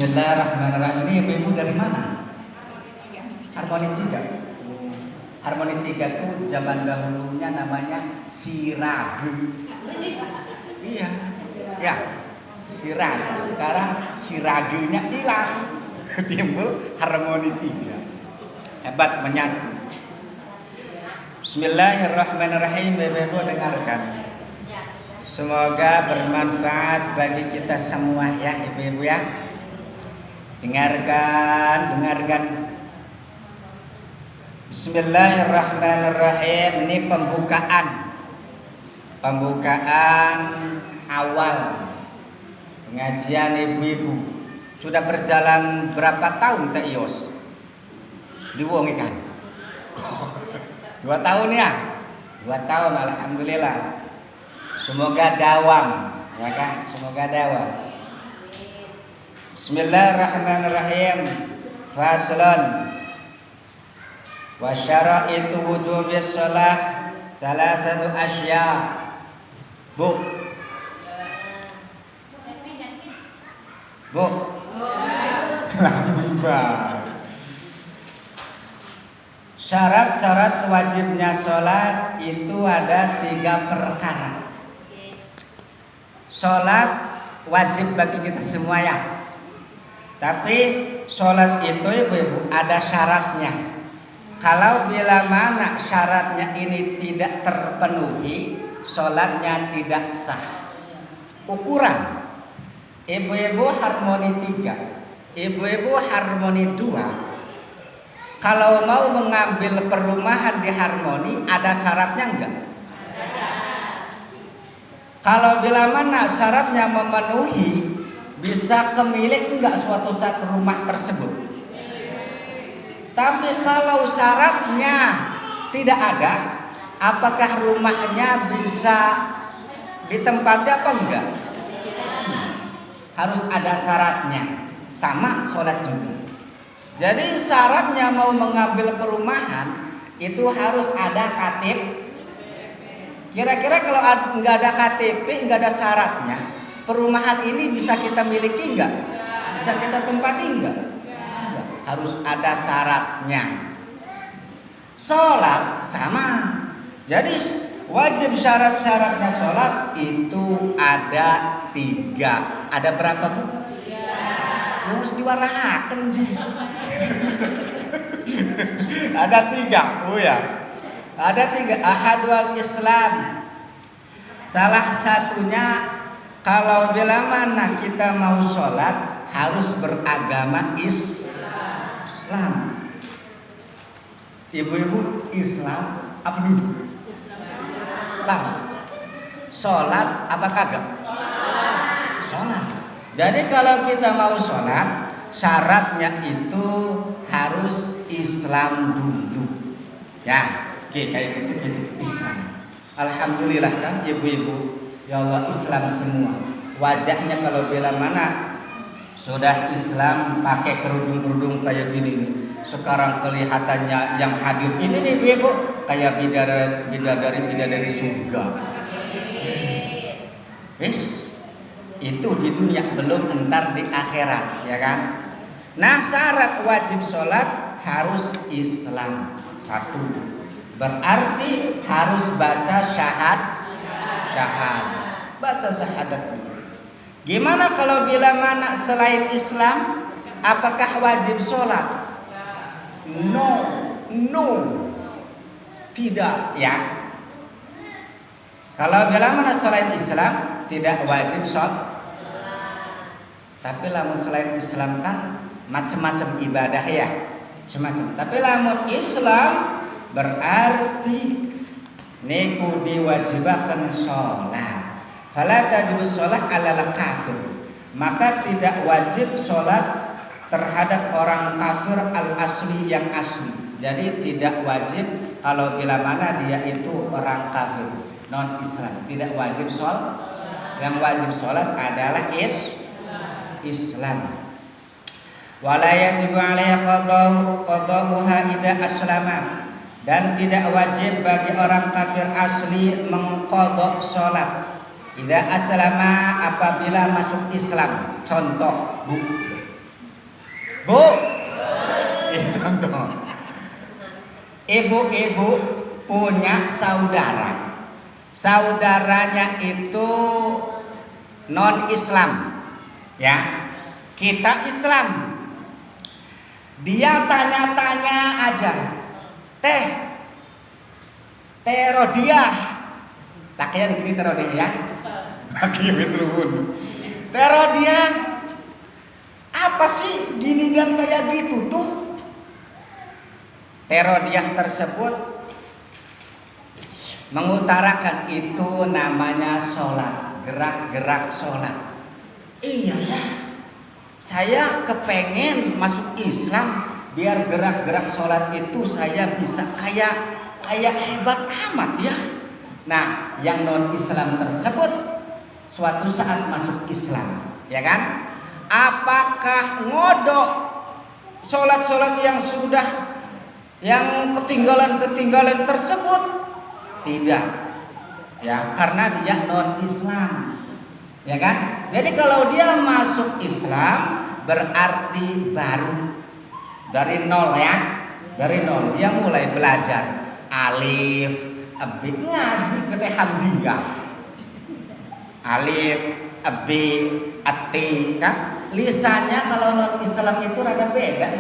Bismillahirrahmanirrahim. Ini ibu-ibu dari mana? Harmoni 3. Harmoni 3 itu zaman dahulunya namanya sirage. Iya. Ya. Sirage. Sekarang siragenya hilang. Timbul harmoni 3. Hebat menyatu. Bismillahirrahmanirrahim. Ibu-ibu dengarkan. Semoga bermanfaat bagi kita semua ya ibu-ibu ya. Dengarkan. Bismillahirrahmanirrahim. Ini pembukaan awal pengajian ibu-ibu. Sudah berjalan berapa tahun Teh Ios? Diwongikan 2 tahun ya? 2 tahun alhamdulillah. Semoga dawam, ya kan? Semoga dawam. Bismillahirrahmanirrahim. Faslun. Wa syara'itu wujubis shalah salasatu asya. Bu. Syarat-syarat wajibnya sholat itu ada 3 perkara. Sholat wajib bagi kita semua ya. Tapi sholat itu ibu-ibu ada syaratnya. Kalau bila mana syaratnya ini tidak terpenuhi, sholatnya tidak sah. Ukuran ibu-ibu harmoni 3, ibu-ibu harmoni 2. Kalau mau mengambil perumahan di harmoni ada syaratnya enggak? Kalau bila mana syaratnya memenuhi, bisa kemilik enggak suatu saat rumah tersebut. Tapi kalau syaratnya tidak ada, apakah rumahnya bisa ditempati apa enggak? Harus ada syaratnya. Sama sholat juga. Jadi syaratnya mau mengambil perumahan itu harus ada KTP. Kira-kira kalau nggak ada KTP, nggak ada syaratnya, perumahan ini bisa kita miliki nggak? Bisa kita tempati nggak? Harus ada syaratnya. Sholat sama. Jadi wajib syarat-syaratnya sholat itu ada 3. Ada berapa Bu? 3. Harus diwarnakan sih. Ada 3. Oh ya. Ada 3. Ahadul Islam. Salah satunya kalau bila mana kita mau sholat harus beragama Islam. Ibu-ibu Islam apa dulu? Islam. Sholat apa kagak? Sholat. Jadi kalau kita mau sholat syaratnya itu harus Islam dulu. Ya. Oke, kayak gitu Islam. Alhamdulillah kan ibu-ibu, ya Allah Islam semua. Wajahnya kalau bila mana sudah Islam pakai kerudung-kerudung kayak gini nih. Sekarang kelihatannya yang hadir ini nih ibu kayak bidadari surga. Itu di dunia, belum entar di akhirat, ya kan? Nah, syarat wajib sholat harus Islam 1. Berarti harus baca syahadat. Baca syahadat. Gimana kalau bila mana selain Islam, apakah wajib sholat? No. Tidak ya. Kalau bila mana selain Islam tidak wajib sholat. Tapi lamun selain Islam kan macam-macam ibadah ya. Macam-macam. Tapi lamun Islam berarti niku diwajibkan sholat. Fala tajibu sholat ala kafir. Maka tidak wajib sholat terhadap orang kafir al-asli yang asli. Jadi tidak wajib kalau bila mana dia itu orang kafir non Islam. Tidak wajib sholat. Yang wajib sholat adalah Islam. Wala yajibu alaihi qada'uha idza aslama. Dan tidak wajib bagi orang kafir asli mengqadha salat idza aslama apabila masuk Islam. Contoh Bu, Bu, contoh. Ibu-ibu punya saudara. Saudaranya itu non-Islam. Ya. Kita Islam. Dia tanya-tanya aja. Teh Rodiah. Lakinya begini Teh Rodiah ya. Laki wis ruhun. Teh Rodiah, apa sih gini dan kayak gitu tuh? Teh Rodiah tersebut mengutarakan itu namanya sholat, gerak-gerak sholat. Iya ya, saya kepengen masuk Islam biar gerak-gerak sholat itu saya bisa kayak hebat amat ya. Nah, yang non Islam tersebut suatu saat masuk Islam, ya kan? Apakah ngodok sholat-sholat yang sudah yang ketinggalan tersebut? Tidak, ya, karena dia non Islam, ya kan? Jadi kalau dia masuk Islam berarti baru dari nol ya, dari nol dia mulai belajar alif, abi, ngaji ke Teh Hamdiyah, alif, abi, ati, kan? Lisannya kalau non Islam itu rada beda,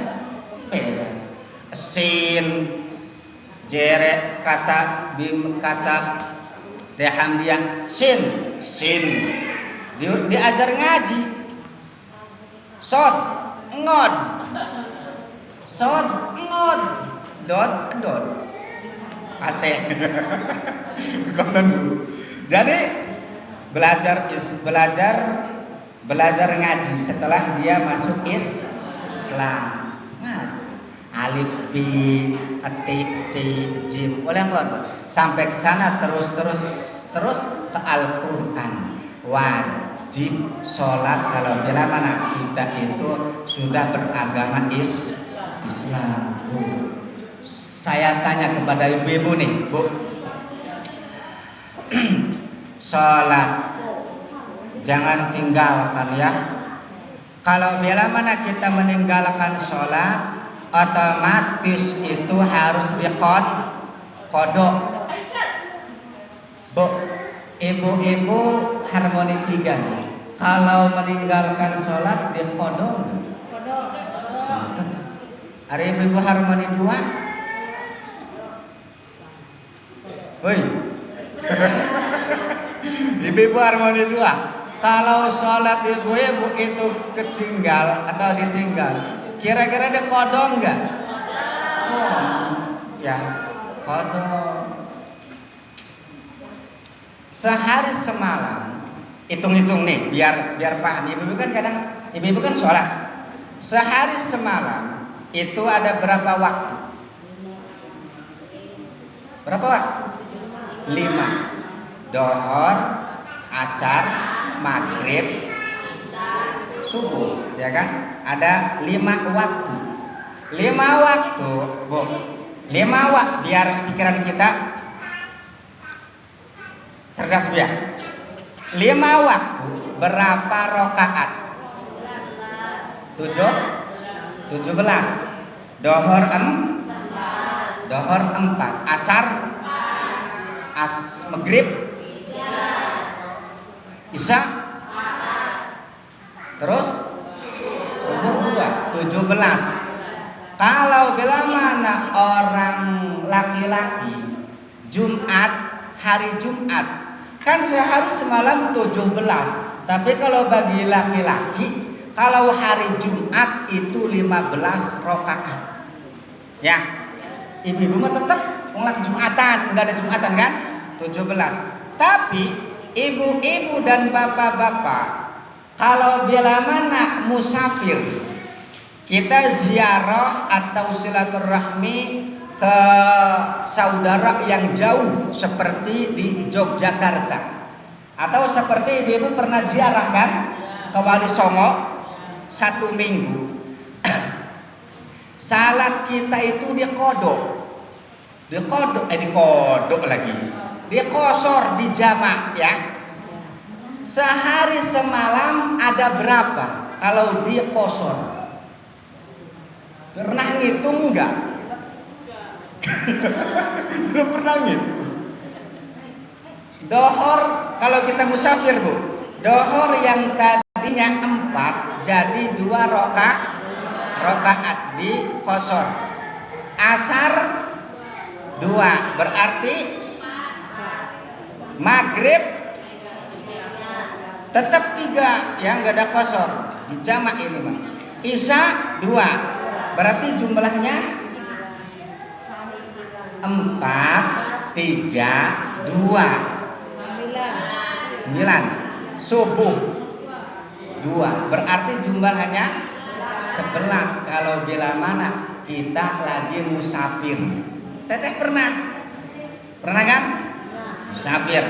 sin, jere kata, bim kata, Teh Hamdiyah, sin, diajar ngaji, sod, ngod, dot, aseh. Jadi belajar ngaji setelah dia masuk Islam. Ngaji alif, bi, atik, si, jim, oleh Allah sampai ke sana terus ke Al-Qur'an. Wajib sholat kalau bila mana kita itu sudah beragama Islam. Saya tanya kepada ibu-ibu nih, Bu. Sholat jangan tinggalkan ya. Kalau bila mana kita meninggalkan sholat, otomatis itu harus dikodok. Bu, ibu-ibu harmoni 3. Kalau meninggalkan sholat dikodok. Ada ibu-ibu harmoni 2. Woi. Ibu-ibu harmoni 2. Kalau sholat ibu-ibu itu ketinggal atau ditinggal, kira-kira dia kodok enggak? Ya, kodok. Sehari semalam, hitung-hitung nih, biar paham. Ibu-ibu kan kadang, ibu-ibu kan sholat. Sehari semalam itu ada berapa waktu? Berapa waktu? 5. Dohor, asar, maghrib, subuh, ya kan? Ada 5 waktu. 5 waktu, Bu. 5 waktu biar pikiran kita cerdas ya. 5 waktu berapa rakaat? 17. Dohor 4. Asar maghrib, isya, terus subuh 2, 17. Kalau bila mana orang laki-laki hari Jumat kan sehari semalam 17. Tapi kalau bagi laki-laki kalau hari Jumat itu 15 rakaat. Ya, ibu-ibu mah tetap lagi Jumatan, enggak ada Jumatan kan? 17. Tapi ibu-ibu dan bapak-bapak kalau bila mana musafir, kita ziarah atau silaturahmi ke saudara yang jauh seperti di Yogyakarta, atau seperti ibu-ibu pernah ziarah kan ke Wali Songo 1 minggu. Salat kita itu dia kodok lagi. Dia kosor di jamak ya. Sehari semalam ada berapa kalau dia kosor? Pernah ngitung enggak? Belum pernah ngitung. Dohor kalau kita musafir Bu, dohor yang tadinya 4 jadi 2 rokaat di qashar. Asar 2 berarti maghrib tetap 3 yang enggak ada qashar. Dijamak ini Bang. Isya 2 berarti jumlahnya 4, 3, 2 9. Subuh 2 berarti jumlahnya 11. Kalau bila mana kita lagi musafir. Teteh pernah kan? Musafir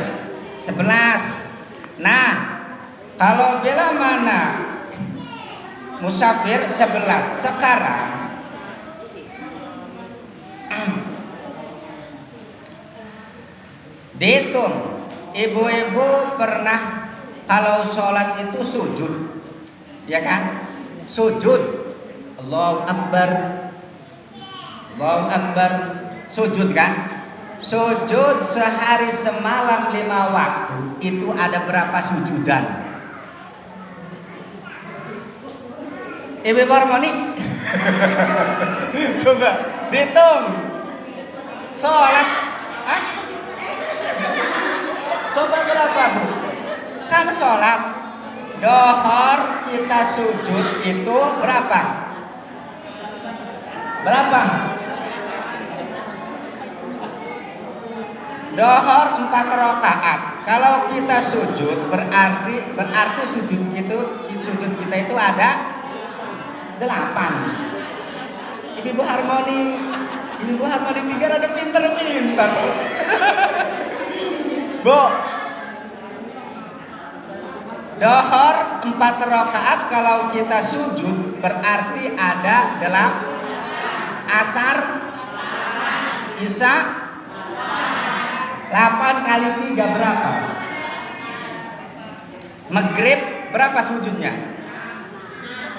11. Nah kalau bila mana musafir 11 sekarang dihitung. Ibu-ibu pernah kalau sholat itu sujud, ya kan? Sujud, Allahu Akbar, Allahu Akbar, sujud kan? Sujud sehari semalam 5 waktu itu ada berapa sujudan? Ibu harmoni, coba dihitung. Sholat, coba berapa Bu? Kan sholat dohor kita sujud itu berapa? Berapa? Dohor 4 rakaat. Kalau kita sujud berarti sujud kita itu ada 8. Ibu harmoni 3 ada pinter-pinter. Bu, dohor 4 rakaat kalau kita sujud berarti ada 8. Asar, isya 8 kali 3 berapa? Maghrib berapa sujudnya?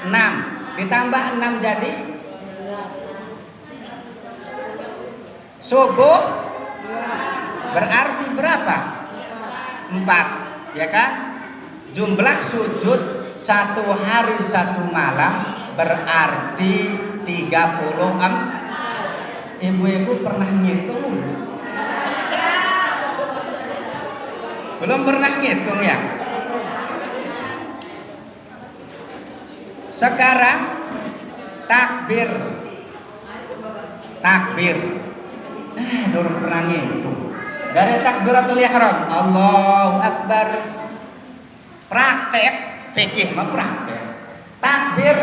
6 ditambah 6 jadi subuh berarti berapa? 4, ya kan? Jumlah sujud 1 hari 1 malam berarti 36. Ibu-ibu pernah ngitung? Belum pernah ngitung ya? Sekarang takbir. Belum pernah ngitung. Dari takbiratul ihram, Allahu Akbar. Praktek fikih mah praktek. Takbir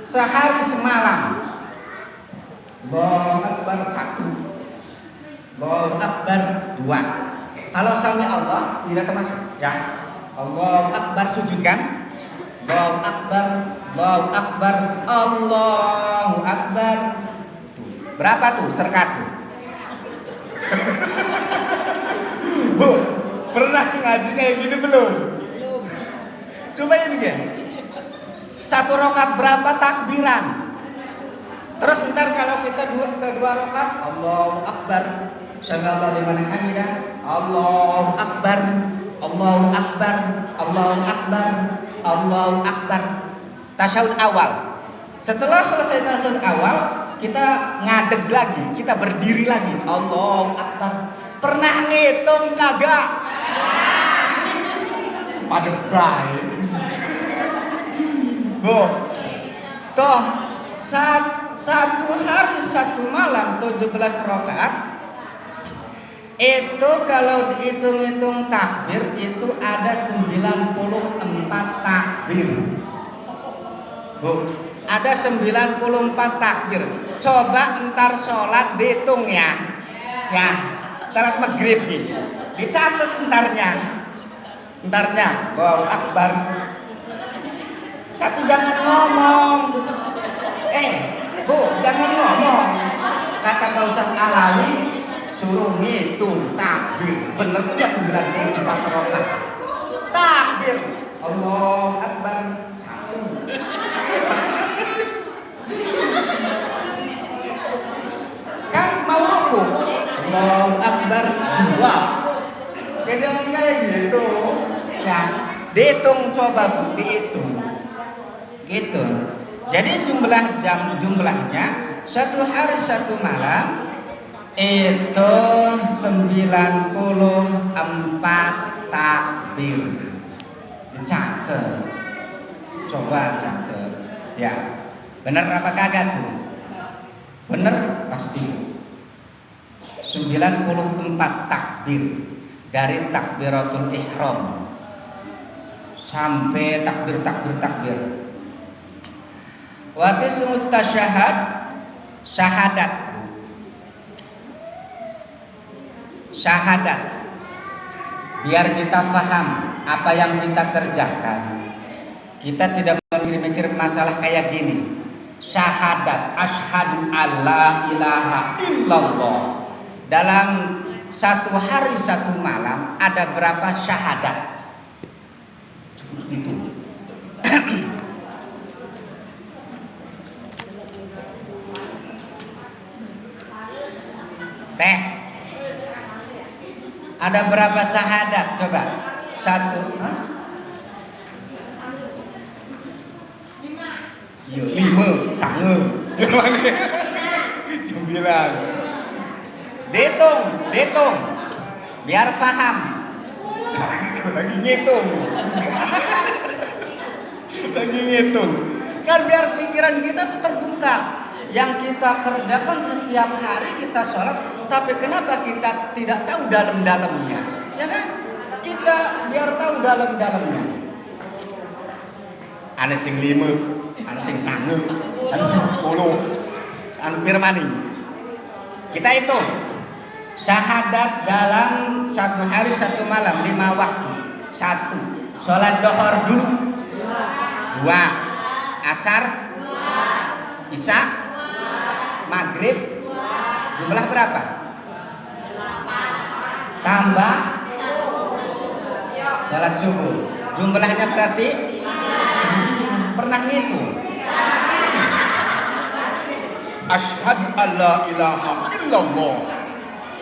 sehari semalam. Allahu Akbar 1. Allahu Akbar 2. Kalau sami Allah tidak termasuk ya. Allahu Akbar sujud kan? Allahu Akbar, Allahu Akbar, Allahu Akbar. Tuh. Berapa tuh serkat tuh? Bu, pernah ngaji kayak gini belum? Coba ini ya. 1 rakaat berapa takbiran? Terus ntar kalau kita kedua rakaat Allahu Akbar, sami'allahu liman hamidah, Allahu Akbar, Allahu Akbar, Allahu Akbar, Allahu Akbar. Tasyahud awal. Setelah selesai tasyahud awal, kita ngadeg lagi, kita berdiri lagi. Allahu Akbar. Pernah ngitung kagak? Pada baik. Bu, toh 1 hari 1 malam 17 rakaat itu kalau dihitung-hitung takbir itu ada 94 takbir. Bu, ada 94 takbir. Coba entar sholat dihitung ya. Ya, salat maghrib gitu. Dicatat entarnya. Allahu Akbar. Tapi jangan ngomong. Bu, jangan ngomong. Kata Pak Ustaz Alawi suruh ngitung takbir. Bener juga 94 rakaat. Takbir. Allahu Akbar 1. Dihitung coba, dihitung. Gitu. Jadi jumlahnya satu hari satu malam itu 94 takbir. Dicatat. Coba catat. Ya. Benar apa kagak tuh? Benar pasti. 94 takbir dari takbiratul ihram sampai takbir. Wa tismut tasyahad syahadat biar kita paham apa yang kita kerjakan. Kita tidak mikir masalah kayak gini. Syahadat, asyhadu alla ilaha illallah. Dalam satu hari satu malam ada berapa syahadat? Itu. Teh, ada berapa syahadat? Coba. Satu. Lima. Sange. 9. Dihitung. Biar paham. Lagi ngitung. Kan biar pikiran kita tuh terbuka. Yang kita kerjakan setiap hari kita sholat, tapi kenapa kita tidak tahu dalam-dalamnya? Ya kan? Kita biar tahu dalam-dalamnya. Ana sing 5, ana sing 9, ana sing 10, ana pirmani. Kita hitung. Syahadat dalam satu hari satu malam 5 waktu. 1. Sholat dohor dulu. 2. Asar. 2. Isya. 2. Maghrib. 2. Jumlah berapa? 8. Tambah sholat subuh. Jumlahnya berarti 9. Pernah ngitung? Asyhadu alla ilaha illallah.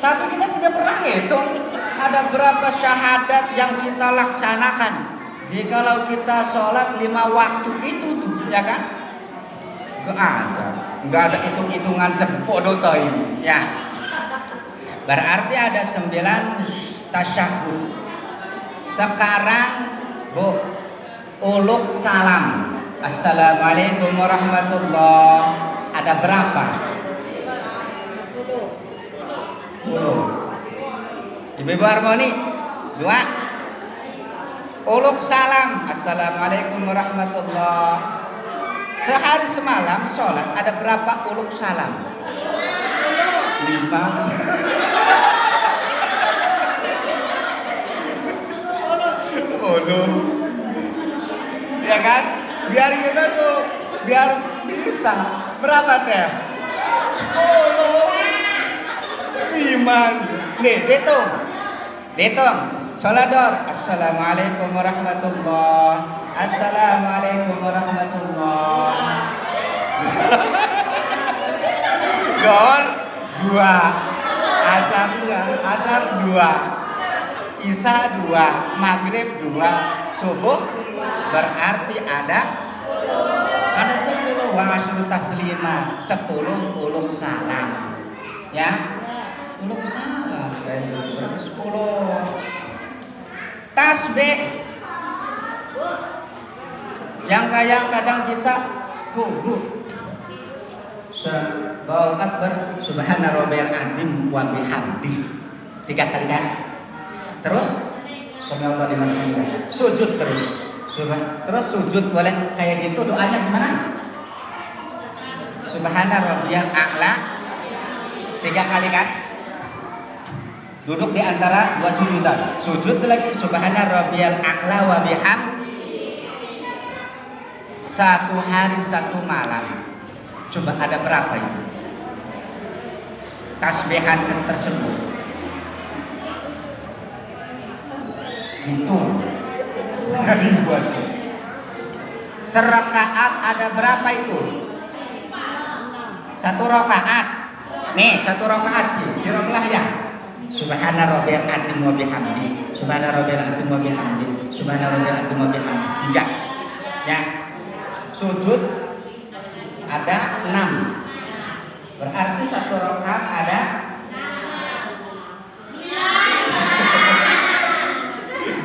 Tapi kita tidak pernah ngitung ada berapa syahadat yang kita laksanakan. Jikalau kita sholat 5 waktu itu tuh, ya kan? Enggak ada hitung-hitungan sepodo ini, ya. Berarti ada 9 tasyahud. Sekarang Bu, uluk salam. Assalamualaikum warahmatullahi. Ada berapa? 10. Ibu Harmoni 2. Uluk salam. Assalamualaikum warahmatullahi. Sehari semalam sholat ada berapa uluk salam? 5. Ya kan? Biar kita tuh biar bisa. Berapa teh? 10. 5. Nih, hitung. Sholador. Assalamualaikum warahmatullahi. Assalamualaikum warahmatullahi. Dor 2. Asar 2. Isya 2. Maghrib 2. Subuh berarti ada 10. Wa asyru taslima. 10 uluk salam. Ya. Uluk salam berarti 10. Tasbih yang kadang kita gugup. Allahu Akbar, subhana rabbiyal azim wa bihamdi. 3 kali kan? Terus subhanallah liman hamidah. Sujud terus. Terus sujud boleh kayak gitu, doanya gimana? Subhana rabbiyal a'la. 3 kali kan? Duduk di antara 2 sujudan. Sujud lagi subhana rabbiyal a'la wa bihamdi. 1 hari 1 malam. Coba ada berapa itu? Tasbihan tersebut. Hitung. Dari buat sih. Serakaat ada berapa itu? 1 rakaat. Nih, 1 rakaat di Romlah ya. Subhana rabbiyal azim wa bihamdi. Subhana rabbiyal azim wa bihamdi. Subhana rabbiyal azim wa bihamdi. 3. Ya. Sujud ada 6. Berarti satu rakaat ada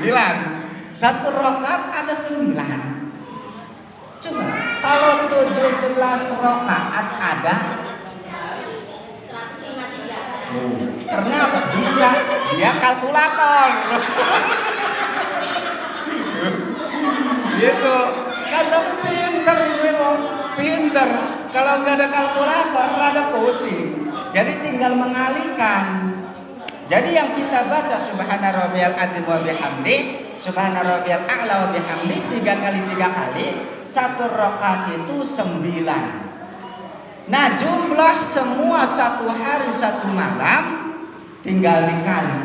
9. Satu rakaat ada 9. Coba kalau 17 rakaat ada ternyata bisa dia kalkulator. Gitu. Kalau pinter memang pinter. Kalau nggak ada kalkulator rada pusing. Jadi tinggal mengalihkan. Jadi yang kita baca subhana rabbiyal azim wa bihamdi, subhana rabbiyal a'la wa bihamdi 3 kali. Satu rakaat itu 9. Nah, jumlah semua satu hari satu malam tinggal dikali.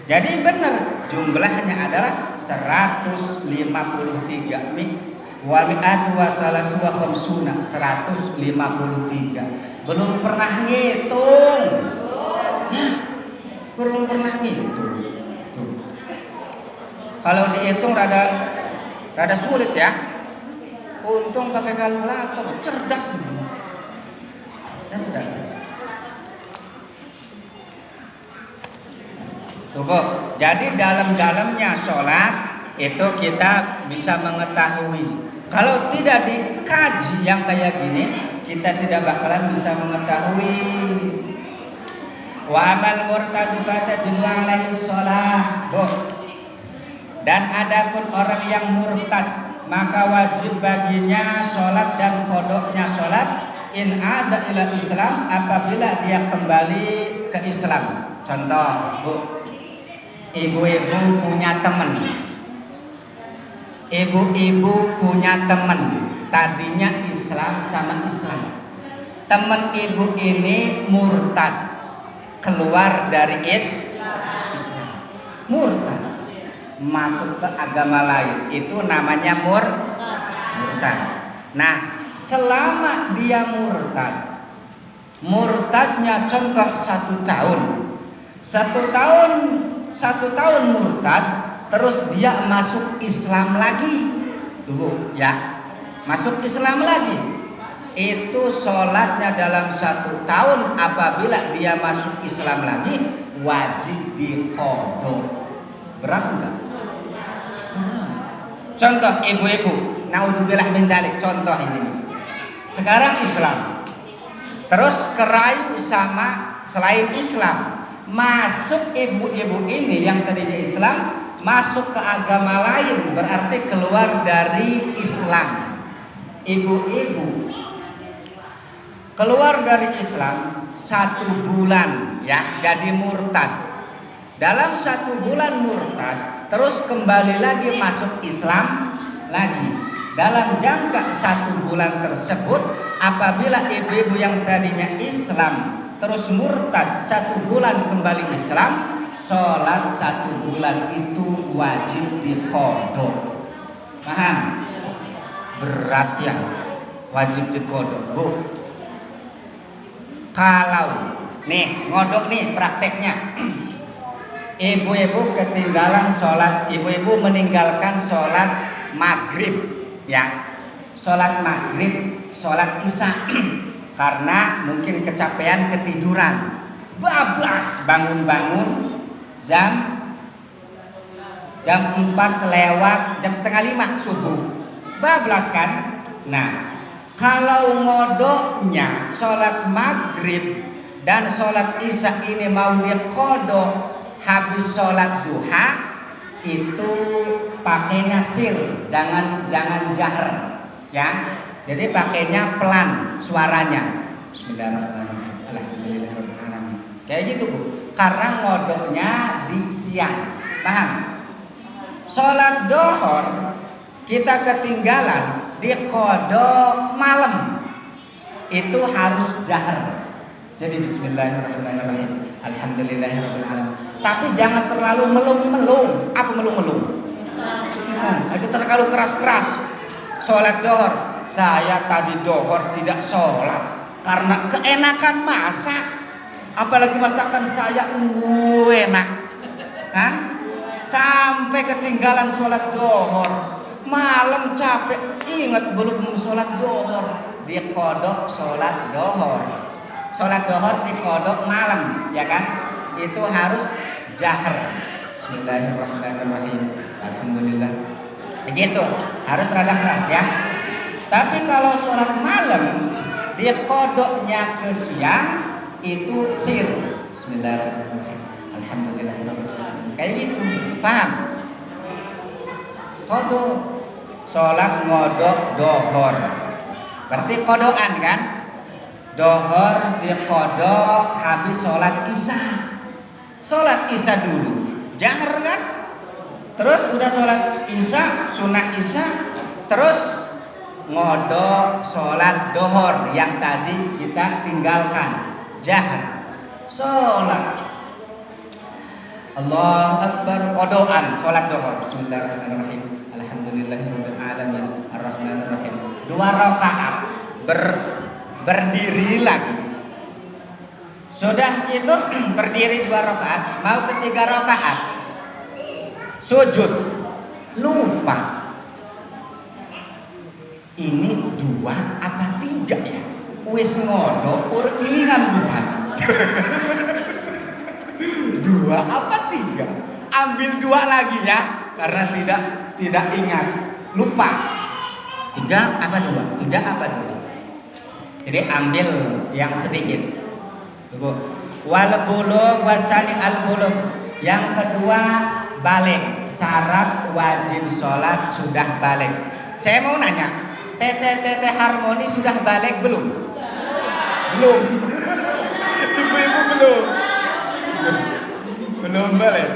Jadi benar jumlahnya adalah 153 wa mi'atu wa salasu wa khamsuna 153. Belum pernah ngitung. Ya, belum pernah ngitung. Tuh. Kalau dihitung rada sulit ya. Untung pakai kalkulator, cerdas. Coba. Jadi dalam-dalamnya sholat itu kita bisa mengetahui. Kalau tidak dikaji yang kayak gini, kita tidak bakalan bisa mengetahui. Wa amal murtad fatajibu alaihi sholat. Dan adapun orang yang murtad, maka wajib baginya sholat dan kodoknya sholat in ada ila Islam apabila dia kembali ke Islam. Contoh, Bu, ibu-ibu punya teman. Ibu-ibu punya teman, tadinya Islam sama Islam. Teman ibu ini murtad, keluar dari Islam. Murtad, masuk ke agama lain, itu namanya murtad. Nah, selama dia murtadnya contoh 1 tahun, 1 tahun murtad, terus dia masuk Islam lagi, tunggu ya, masuk Islam lagi, itu sholatnya dalam 1 tahun apabila dia masuk Islam lagi wajib diqodho. Berat enggak? Contoh ibu-ibu, naudzubillah min dzalik, contoh ini. Sekarang Islam, terus kerayu sama selain Islam, masuk ibu-ibu ini yang tadinya Islam masuk ke agama lain, berarti keluar dari Islam. Ibu-ibu keluar dari Islam 1 bulan ya, jadi murtad. Dalam 1 bulan murtad, terus kembali lagi masuk Islam lagi. Dalam jangka 1 bulan tersebut, apabila ibu-ibu yang tadinya Islam terus murtad 1 bulan kembali Islam, sholat 1 bulan itu wajib diqodho. Paham? Berat ya, wajib diqodho, Bu. Kalau nih ngodok nih prakteknya. Ibu-ibu ketinggalan sholat, ibu-ibu meninggalkan sholat maghrib ya, sholat maghrib, sholat isya karena mungkin kecapean ketiduran, bablas bangun-bangun jam 4 lewat, jam 4:30 subuh, bablas kan. Nah, kalau ngodoknya sholat maghrib dan sholat isya ini mau diqodho habis sholat duha, itu pakainya sir, jangan jahar ya. Jadi pakainya pelan suaranya. Bismillahirrahmanirrahim. Kayak gitu, Bu. Karena ngodoknya di siang. Paham? Sholat dohor kita ketinggalan diqodho malam, itu harus jahar. Jadi bismillahirrahmanirrahim, alhamdulillahirrahmanirrahim. Tapi jangan terlalu melung-melung. Apa melung-melung? Itu terlalu keras-keras. Sholat dohor, saya tadi dohor tidak sholat karena keenakan masak. Apalagi masakan saya enak, kan? Sampai ketinggalan sholat dohor, malam capek, ingat belum sholat dohor, dikodok sholat dohor. Sholat dohor dikodok malam, ya kan? Itu harus jahar. Bismillahirrahmanirrahim. Alhamdulillah. Begitu, harus rada keras ya. Tapi kalau sholat malam dikodoknya ke siang, itu sir. Bismillahirrahmanirrahim. Alhamdulillah. Kayak gitu, paham? Kodok, sholat ngodok dohor, berarti kodokan kan? Dohor dikodok habis sholat isya. Sholat isya dulu, jahar kan? Terus udah sholat isya, sunnah isya, terus ngodok sholat dohor yang tadi kita tinggalkan, jahar. Sholat Allahu Akbar, kodokan sholat dohor. Bismillahirrahmanirrahim. Alhamdulillahirabbil alamin arrahmanirrahim. 2 rakaat berdiri lagi. Sudah itu berdiri 2 rakaat, mau ke 3 rakaat sujud, lupa. Ini 2 apa 3 ya? Wis ngodok uringan bisa. 2 apa 3? Ambil 2 lagi ya, karena tidak ingat, lupa. 3 apa 2? 3 apa 2? Jadi ambil yang sedikit. Wal bulugh wasani al bulugh. Yang kedua balik, syarat wajib sholat sudah balik. Saya mau nanya, Tete Harmoni sudah balik belum? Belum. Ibu-ibu belum balik.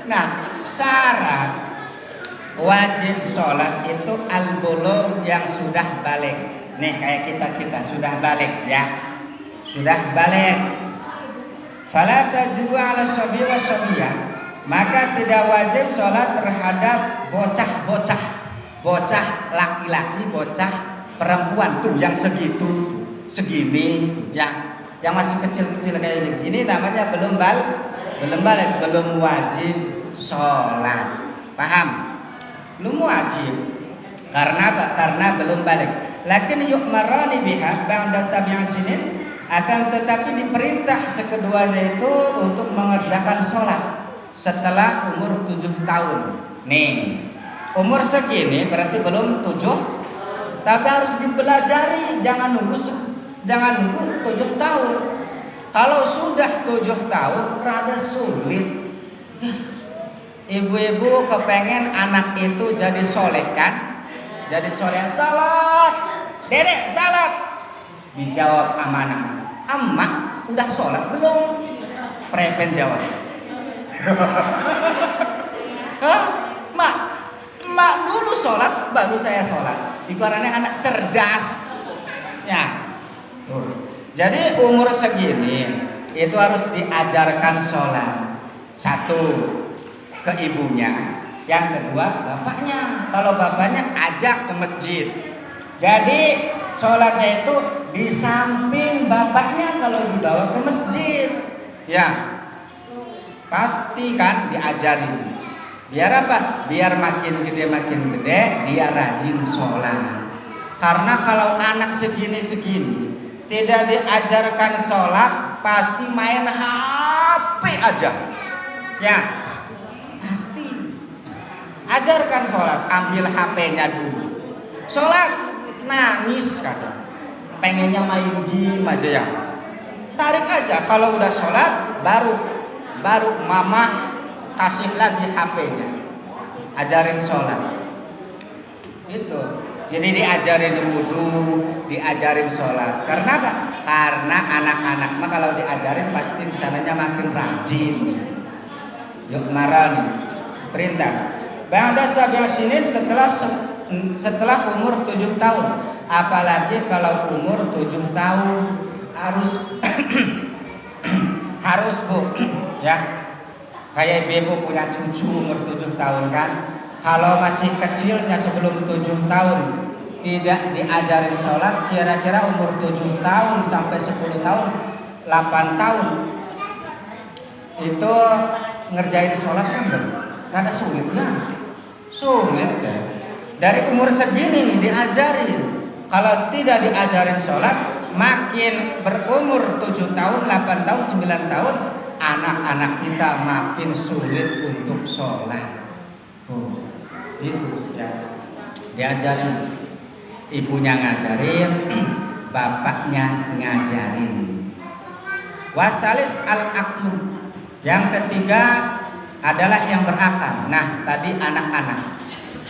Nah, syarat wajib sholat itu al-bulugh, yang sudah balik. Nih kayak kita sudah balik ya, sudah balik. Fala tajibu ala shabi wa shabiyah, maka tidak wajib sholat terhadap bocah laki-laki, bocah perempuan tuh yang segitu, segini, yang masih kecil-kecil kayak ini. Ini namanya belum balik, belum wajib sholat. Paham? Belum wajib. Karena apa? Karena belum balik. Lakin yu'marani biha ba'da sab'i sinin, akan tetapi diperintah sekeduanya itu untuk mengerjakan sholat setelah umur 7 tahun. Nih, umur segini berarti belum 7, tapi harus dipelajari, jangan nunggu 7 tahun. Kalau sudah 7 tahun rada sulit. Ibu-ibu kepengen anak itu jadi soleh kan? Jadi soleh, salat, dedek salat. Dijawab amanah, emak udah sholat belum? Prepen jawab. Hah? Mak dulu sholat, baru saya sholat. Ibaratnya anak cerdas. Ya. Jadi umur segini itu harus diajarkan sholat. 1, ke ibunya. Yang kedua bapaknya. Kalau bapaknya ajak ke masjid. Jadi sholatnya itu di samping bapaknya kalau dibawa ke masjid. Ya, pasti kan diajarin. Biar apa? Biar makin gede dia rajin sholat. Karena kalau anak segini tidak diajarkan sholat, pasti main HP aja. Ya, pasti. Ajarkan sholat, ambil HP-nya dulu. Sholat, nangis kadang, pengennya main game aja ya. Tarik aja, kalau udah sholat baru mama kasih lagi HP-nya, ajarin sholat. Itu. Jadi diajarin wudu, diajarin sholat. Karena apa? Karena anak-anak mah kalau diajarin pasti sananya makin rajin. Yuk marani, perintah. Ba'da sab'i sinin, setelah umur 7 tahun. Apalagi kalau umur 7 tahun harus Bu ya. Kayak ibu punya cucu umur 7 tahun kan. Kalau masih kecilnya sebelum 7 tahun tidak diajarin sholat, kira-kira umur 7 tahun sampai 10 tahun 8 tahun itu ngerjain sholat kan rada sulit ya. Sulit ya. Dari umur segini nih diajarin. Kalau tidak diajarin sholat, makin berumur 7 tahun, 8 tahun, 9 tahun, anak-anak kita makin sulit untuk sholat. Tuh, itu ya. Diajarin. Ibunya ngajarin, bapaknya ngajarin. Wasalis al-aqlu. Yang ketiga adalah yang berakal. Nah, tadi anak-anak.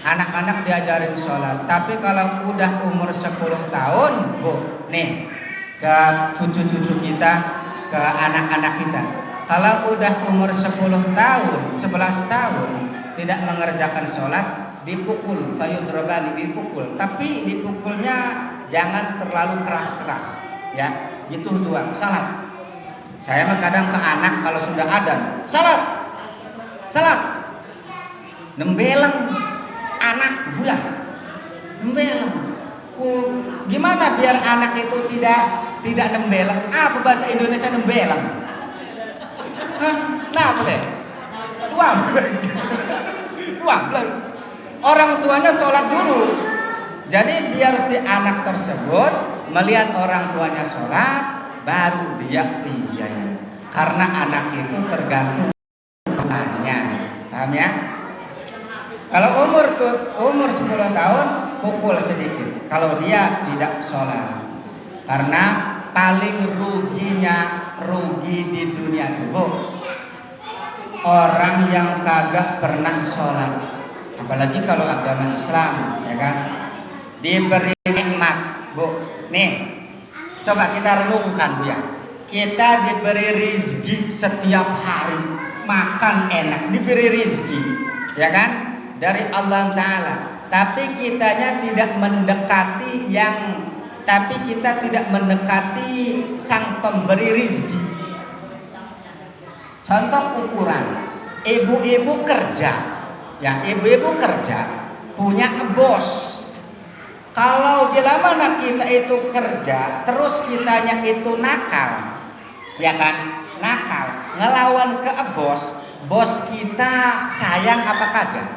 Anak-anak diajarin sholat. Tapi kalau udah umur 10 tahun, Bu, nih ke cucu-cucu kita, ke anak-anak kita. Kalau udah umur 10 tahun, 11 tahun tidak mengerjakan sholat, dipukul, fayudrabani, dipukul. Tapi dipukulnya jangan terlalu keras-keras, ya. Gitu doang, salat. Saya mah kadang ke anak kalau sudah adzan, salat. Salat. Nembeleng anak bulan. Nembeleng. Gimana biar anak itu tidak nembeleng? Apa bahasa Indonesia nembeleng? Hah? Nah, apa deh? Tuang. Tuang. Orang tuanya sholat dulu. Jadi biar si anak tersebut melihat orang tuanya sholat, baru dia iya. Karena anak itu tergantung tuanya. Paham ya? Kalau umur 10 tahun, pukul sedikit. Kalau dia tidak sholat. Karena paling rugi di dunia itu orang yang kagak pernah sholat. Apalagi kalau agama Islam, ya kan, diberi nikmat, Bu. Nih, coba kita renungkan, Bu ya. Kita diberi rizki setiap hari, makan enak, diberi rizki, ya kan, dari Allah Taala. Tapi kitanya tidak mendekati kita tidak mendekati sang pemberi rizki. Contoh ukuran, ibu-ibu kerja. Ya, ibu-ibu kerja punya bos. Kalau bila mana kita itu kerja, terus kitanya itu nakal, ya kan? Nakal, ngelawan ke bos kita sayang apa kagak?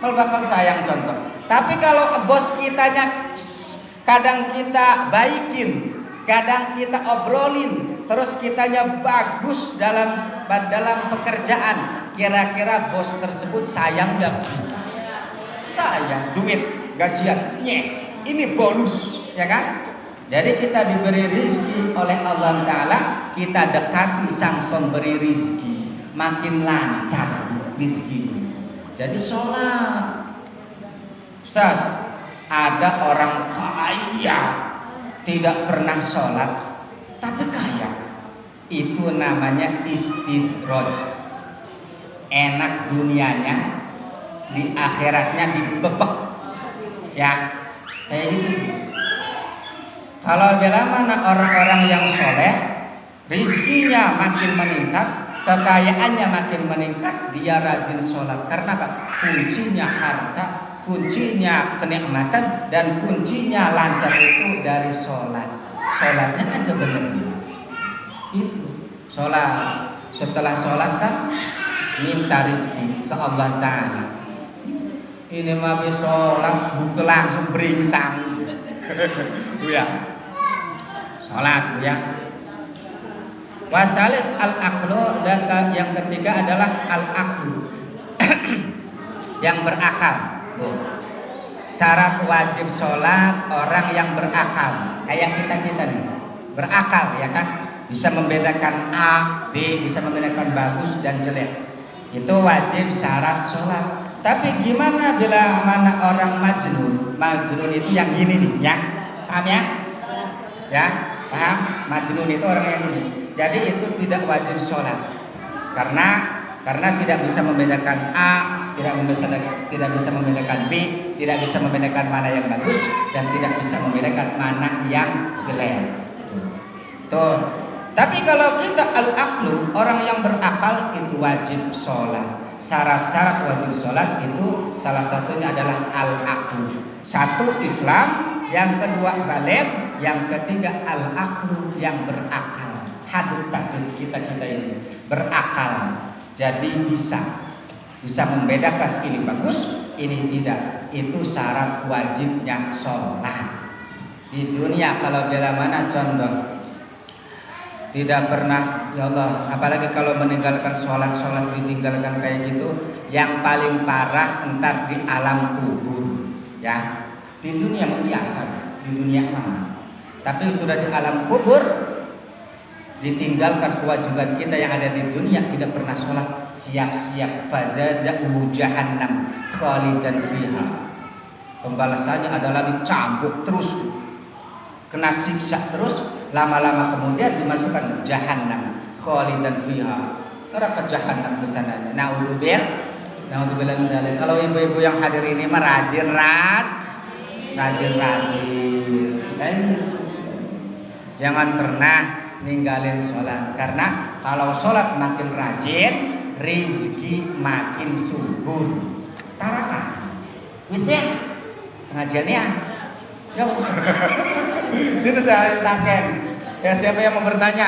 Kalau bakal sayang contoh. Tapi kalau bos kitanya kadang kita baikin, kadang kita obrolin, terus kitanya bagus dalam pekerjaan, kira-kira bos tersebut sayang gak? Sayang, duit, gajian, ini bonus, ya kan? Jadi kita diberi rizki oleh Allah Ta'ala, kita dekati sang pemberi rizki, makin lancar rizki. Jadi sholat. Ustaz, ada orang kaya tidak pernah sholat tapi kaya, itu namanya istidraj. Enak dunianya, di akhiratnya dibebek, ya kayak gitu. Kalau bila mana orang-orang yang soleh, rizkinya makin meningkat, kekayaannya makin meningkat, dia rajin sholat. Karena apa? Kuncinya harta, kuncinya kenikmatan, dan kuncinya lancar itu dari sholat. Sholatnya aja benar. Itu sholat. Setelah sholat kan minta rezeki ke Allah Ta'ala. Ini mah sholat buka langsung beringsang. Ya. Sholat ya. Wasalis al-aqlu, dan yang ketiga adalah al-aqlu. Yang berakal. Syarat wajib sholat orang yang berakal. Kayak kita nih, berakal ya kan, bisa membedakan A, B, bisa membedakan bagus dan jelek. Itu wajib syarat sholat. Tapi gimana bila mana orang majnun? Majnun itu yang gini nih, ya, paham ya? Ya, paham? Majnun itu orang yang ini. Jadi itu tidak wajib sholat. Karena tidak bisa membedakan A, tidak bisa membedakan B, tidak bisa membedakan mana yang bagus, dan tidak bisa membedakan mana yang jelek. Tuh. Tapi kalau kita al-aqlu, orang yang berakal, itu wajib sholat. Syarat-syarat wajib sholat itu salah satunya adalah al-aqlu. Satu, Islam. yang kedua balik, yang ketiga al-aqlu yang berakal. Hadut taklif kita ini berakal, jadi bisa membedakan ini bagus, ini tidak. Itu syarat wajibnya sholat. Di dunia kalau bila mana contoh tidak pernah, ya Allah, apalagi kalau meninggalkan sholat ditinggalkan kayak gitu, yang paling parah entar di alam kubur, ya. Di dunia biasa, di dunia mana, tapi sudah di alam kubur, ditinggalkan kewajiban kita yang ada di dunia, tidak pernah sholat, siap-siap fajazahu jahannam khalidan fiha. Pembalasannya adalah dicambuk terus, kena siksa terus, lama-lama kemudian dimasukkan jahannam khalidan fiha, neraka jahannam kesananya. Naudzubillah min dzalik. Kalau ibu-ibu yang hadir ini mah rajin. Jangan pernah ninggalin sholat, karena kalau sholat makin rajin, rizki makin subur. Tarakan, bisa pengajiannya. Ya, situ saya tangken. Ya, siapa yang mau bertanya?